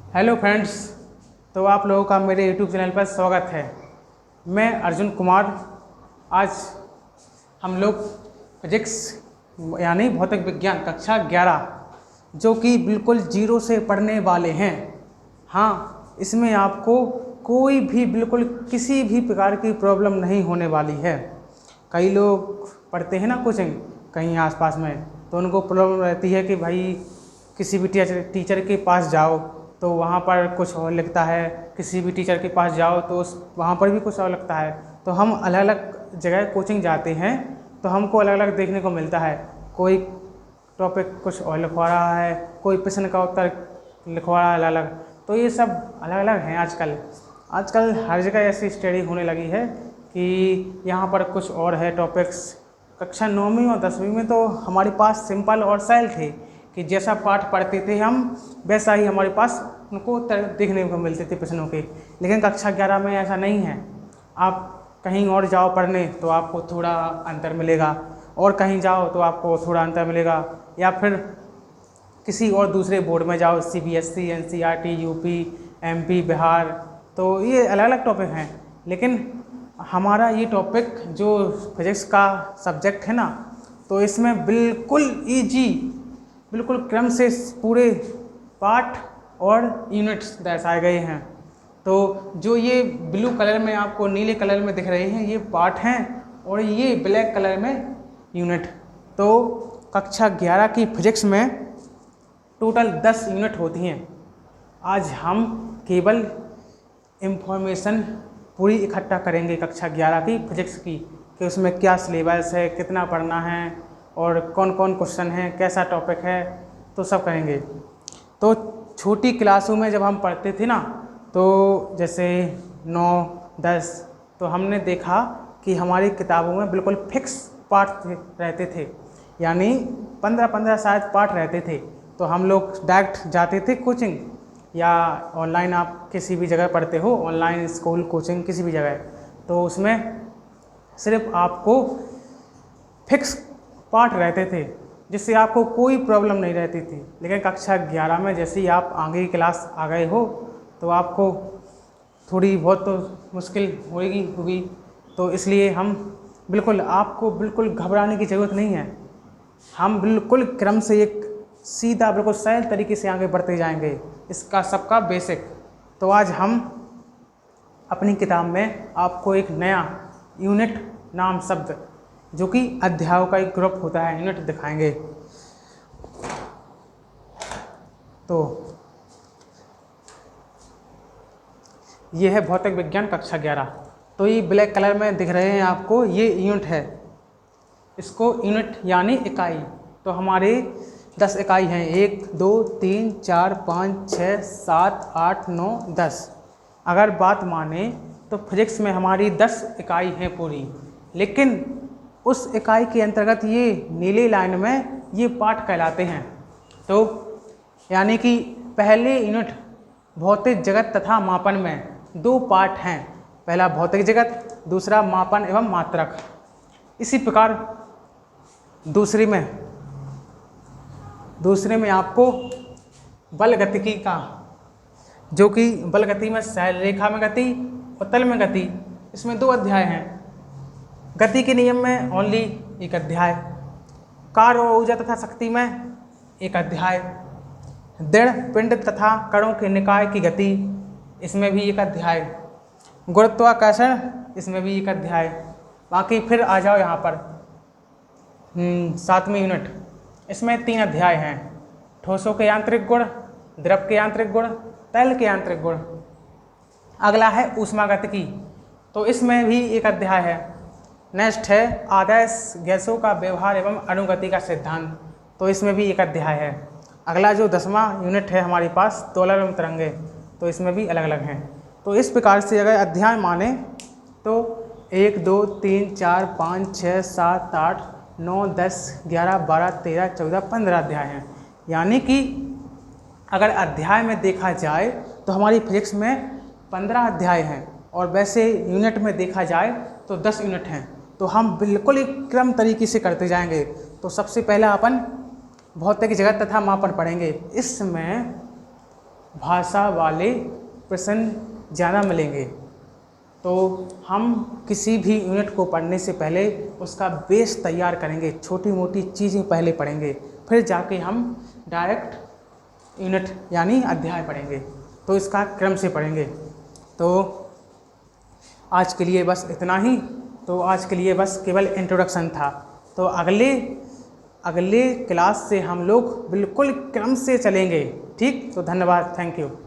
Hello friends. तो आप लोगों का मेरे यूट्यूब चैनल पर स्वागत है। मैं अर्जुन कुमार। आज हम लोग फिजिक्स यानी भौतिक विज्ञान कक्षा 11 जो कि बिल्कुल जीरो से पढ़ने वाले हैं। हाँ, इसमें आपको कोई भी बिल्कुल किसी भी प्रकार की प्रॉब्लम नहीं होने वाली है। कई लोग पढ़ते हैं ना कोचिंग कहीं आसपास में, तो उनको प्रॉब्लम रहती है कि भाई किसी भी टीचर के पास जाओ तो वहाँ पर कुछ और लिखता है, किसी भी टीचर के पास जाओ तो वहाँ पर भी कुछ और लगता है। तो हम अलग अलग जगह कोचिंग जाते हैं तो हमको अलग अलग देखने को मिलता है। कोई टॉपिक कुछ और लिखवा रहा है, कोई प्रश्न का उत्तर लिखवा रहा है अलग अलग। तो ये सब अलग अलग हैं। आजकल हर जगह ऐसी स्टडी होने लगी है कि यहाँ पर कुछ और है टॉपिक्स। कक्षा 9वीं और 10वीं में तो हमारे पास सिंपल और सरल थे कि जैसा पाठ पढ़ते थे हम वैसा ही हमारे पास उनको उत्तर देखने को मिलते थे प्रश्नों के। लेकिन कक्षा 11 में ऐसा नहीं है। आप कहीं और जाओ पढ़ने तो आपको थोड़ा अंतर मिलेगा, और कहीं जाओ तो आपको थोड़ा अंतर मिलेगा, या फिर किसी और दूसरे बोर्ड में जाओ, CBSE, NCERT, UP, MP, Bihar, तो ये अलग अलग टॉपिक हैं। लेकिन हमारा ये टॉपिक जो फिजिक्स का सब्जेक्ट है ना, तो इसमें बिल्कुल ईजी, बिल्कुल क्रम से पूरे पार्ट और यूनिट्स दर्शाए गए हैं। तो जो ये ब्लू कलर में आपको नीले कलर में दिख रहे हैं ये पार्ट हैं, और ये ब्लैक कलर में यूनिट। तो कक्षा 11 की फिजिक्स में टोटल 10 यूनिट होती हैं। आज हम केवल इंफॉर्मेशन पूरी इकट्ठा करेंगे कक्षा 11 की फिजिक्स की, कि उसमें क्या सिलेबस है, कितना पढ़ना है, और कौन कौन क्वेश्चन हैं, कैसा टॉपिक है, तो सब करेंगे। तो छोटी क्लासों में जब हम पढ़ते थे ना, तो जैसे 9, 10, तो हमने देखा कि हमारी किताबों में बिल्कुल फिक्स पार्ट रहते थे, यानी 15-15 शायद पार्ट रहते थे। तो हम लोग डायरेक्ट जाते थे कोचिंग, या ऑनलाइन आप किसी भी जगह पढ़ते हो, ऑनलाइन स्कूल कोचिंग किसी भी जगह, तो उसमें सिर्फ आपको फिक्स पार्ट रहते थे जिससे आपको कोई प्रॉब्लम नहीं रहती थी। लेकिन कक्षा 11 में जैसे ही आप आगे की क्लास आ गए हो तो आपको थोड़ी बहुत तो मुश्किल होगी। तो इसलिए हम आपको बिल्कुल घबराने की ज़रूरत नहीं है। हम बिल्कुल क्रम से एक सीधा बिल्कुल सरल तरीके से आगे बढ़ते जाएंगे, इसका सबका बेसिक। तो आज हम अपनी किताब में आपको एक नया यूनिट नाम शब्द, जो कि अध्यायों का एक ग्रुप होता है, यूनिट दिखाएंगे। तो ये है भौतिक विज्ञान कक्षा 11। तो ये ब्लैक कलर में दिख रहे हैं आपको, ये यूनिट है। इसको यूनिट यानी इकाई, तो हमारे 10 इकाई हैं, 1, 2, 3, 4, 5, 6, 7, 8, 9, 10। अगर बात माने तो फिजिक्स में हमारी 10 इकाई हैं पूरी, लेकिन उस इकाई के अंतर्गत ये नीली लाइन में ये पाठ कहलाते हैं। तो यानी कि पहले यूनिट भौतिक जगत तथा मापन में 2 पार्ट हैं, पहला भौतिक जगत, दूसरा मापन एवं मात्रक। इसी प्रकार दूसरे में आपको बल गतिकी का, जो कि बल गति में सरल रेखा में गति और तल में गति, इसमें 2 अध्याय हैं। गति के नियम में ओनली 1 अध्याय, कार्य और ऊर्जा तथा शक्ति में 1 अध्याय, दृढ़ पिंड तथा कणों के निकाय की गति, इसमें भी 1 अध्याय, गुरुत्वाकर्षण, इसमें भी 1 अध्याय। बाकी फिर आ जाओ यहाँ पर 7वीं यूनिट, इसमें 3 अध्याय हैं, ठोसों के यांत्रिक गुण, द्रव के यांत्रिक गुण, तैल के यांत्रिक गुण। अगला है ऊष्मागतिकी, तो इसमें भी 1 अध्याय है। नेक्स्ट है आदर्श गैसों का व्यवहार एवं अणुगति का सिद्धांत, तो इसमें भी 1 अध्याय है। अगला जो 10वां यूनिट है हमारे पास दोलक एवं तरंगे, तो इसमें भी अलग अलग हैं। तो इस प्रकार से अगर अध्याय माने तो 1, 2, 3, 4, 5, 6, 7, 8, 9, 10, 11, 12, 13, 14, 15 अध्याय हैं। यानी कि अगर अध्याय में देखा जाए तो हमारी फिजिक्स में 15 अध्याय हैं, और वैसे यूनिट में देखा जाए तो 10 यूनिट हैं। तो हम बिल्कुल एक क्रम तरीके से करते जाएंगे। तो सबसे पहला अपन भौतिक जगत तथा मापन पढ़ेंगे। इसमें भाषा वाले प्रश्न ज़्यादा मिलेंगे। तो हम किसी भी यूनिट को पढ़ने से पहले उसका बेस तैयार करेंगे, छोटी मोटी चीज़ें पहले पढ़ेंगे, फिर जाके हम डायरेक्ट यूनिट यानी अध्याय पढ़ेंगे। तो इसका क्रम से पढ़ेंगे। तो आज के लिए बस इतना ही। तो आज के लिए बस केवल इंट्रोडक्शन था। तो अगले क्लास से हम लोग बिल्कुल क्रम से चलेंगे। ठीक, तो धन्यवाद, थैंक यू।